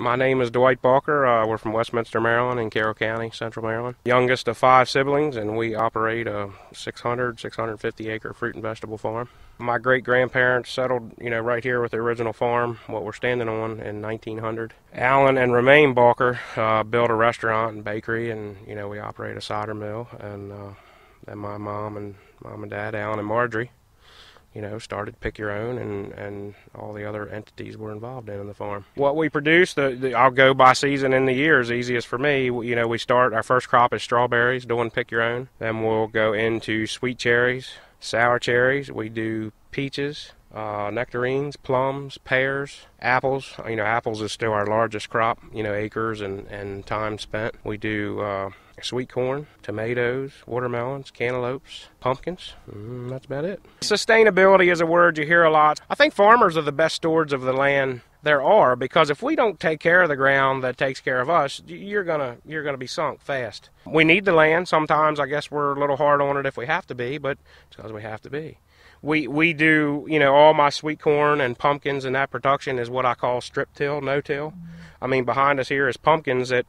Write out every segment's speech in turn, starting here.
My name is Dwight Baugher. We're from Westminster, Maryland, in Carroll County, Central Maryland. Youngest of 5 siblings, and we operate a 650 acre fruit and vegetable farm. My great-grandparents settled, right here with the original farm, what we're standing on, in 1900. Alan and Romaine Baugher built a restaurant and bakery, and, we operate a cider mill. And my mom and dad, Alan and Marjorie, started Pick Your Own, and all the other entities were involved in the farm. What we produce, I'll go by season in the year is easiest for me. We start, our first crop is strawberries, doing Pick Your Own. Then we'll go into sweet cherries, sour cherries. We do peaches, nectarines, plums, pears, apples. Apples is still our largest crop, acres and time spent. We do sweet corn, tomatoes, watermelons, cantaloupes, pumpkins. That's about it. Sustainability is a word you hear a lot. I think farmers are the best stewards of the land there are, because if we don't take care of the ground that takes care of us, you're gonna be sunk fast. We need the land. Sometimes I guess we're a little hard on it if we have to be, but it's because we have to be. We do, all my sweet corn and pumpkins, and that production is what I call strip till, no-till. Behind us here is pumpkins that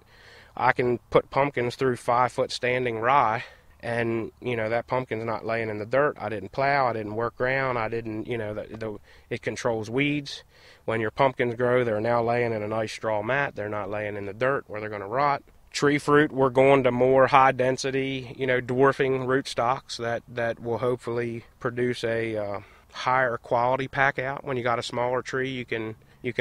I can put pumpkins through 5-foot standing rye, and, that pumpkin's not laying in the dirt. I didn't plow, I didn't work ground, I didn't, it controls weeds. When your pumpkins grow, they're now laying in a nice straw mat. They're not laying in the dirt where they're going to rot. Tree fruit, we're going to more high density, dwarfing root stocks that will hopefully produce a higher quality pack out. When you got a smaller tree, you can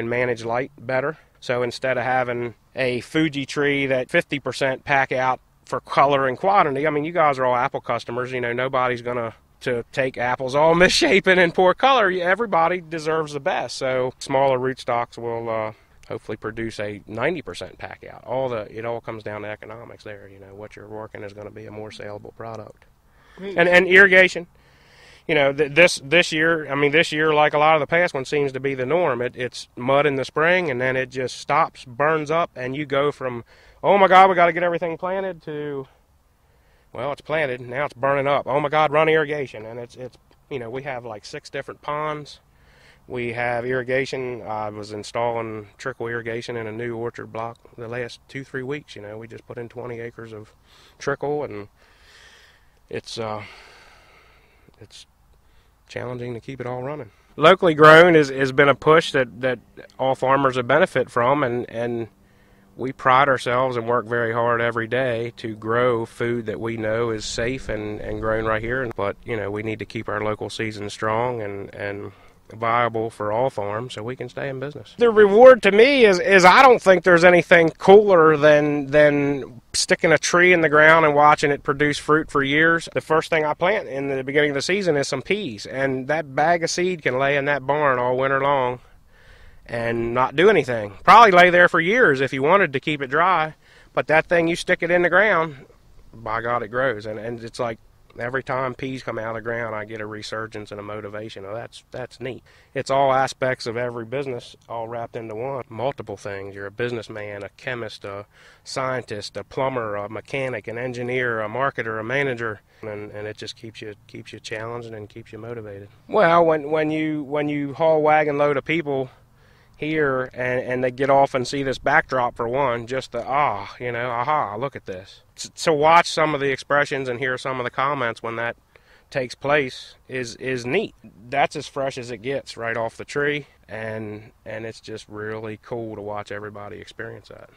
manage light better. So instead of having a Fuji tree that 50% pack out for color and quantity, you guys are all apple customers. Nobody's going to take apples all misshapen and poor color. Everybody deserves the best. So smaller rootstocks will hopefully produce a 90% pack out. It all comes down to economics there. What you're working is going to be a more saleable product. And irrigation. This year, like a lot of the past ones, seems to be the norm. It's mud in the spring, and then it just stops, burns up, and you go from, oh my God, we got to get everything planted, to, well, it's planted, now it's burning up. Oh my God, run irrigation. And it's we have like 6 different ponds. We have irrigation. I was installing trickle irrigation in a new orchard block the last 2-3 weeks. We just put in 20 acres of trickle, and it's challenging to keep it all running. Locally grown has been a push that all farmers have benefit from, and we pride ourselves and work very hard every day to grow food that we know is safe and grown right here. But we need to keep our local season strong and viable for all farms so we can stay in business. The reward to me is I don't think there's anything cooler than sticking a tree in the ground and watching it produce fruit for years. The first thing I plant in the beginning of the season is some peas, and that bag of seed can lay in that barn all winter long and not do anything. Probably lay there for years if you wanted to keep it dry, but that thing, you stick it in the ground, by God, it grows. And it's like every time peas come out of the ground, I get a resurgence and a motivation. Oh, that's neat. It's all aspects of every business all wrapped into one. Multiple things. You're a businessman, a chemist, a scientist, a plumber, a mechanic, an engineer, a marketer, a manager, and it just keeps you challenged and keeps you motivated. Well, when you haul wagon load of people here and they get off and see this backdrop, for one, just the aha, look at this. To watch some of the expressions and hear some of the comments when that takes place is neat. That's as fresh as it gets right off the tree, and it's just really cool to watch everybody experience that.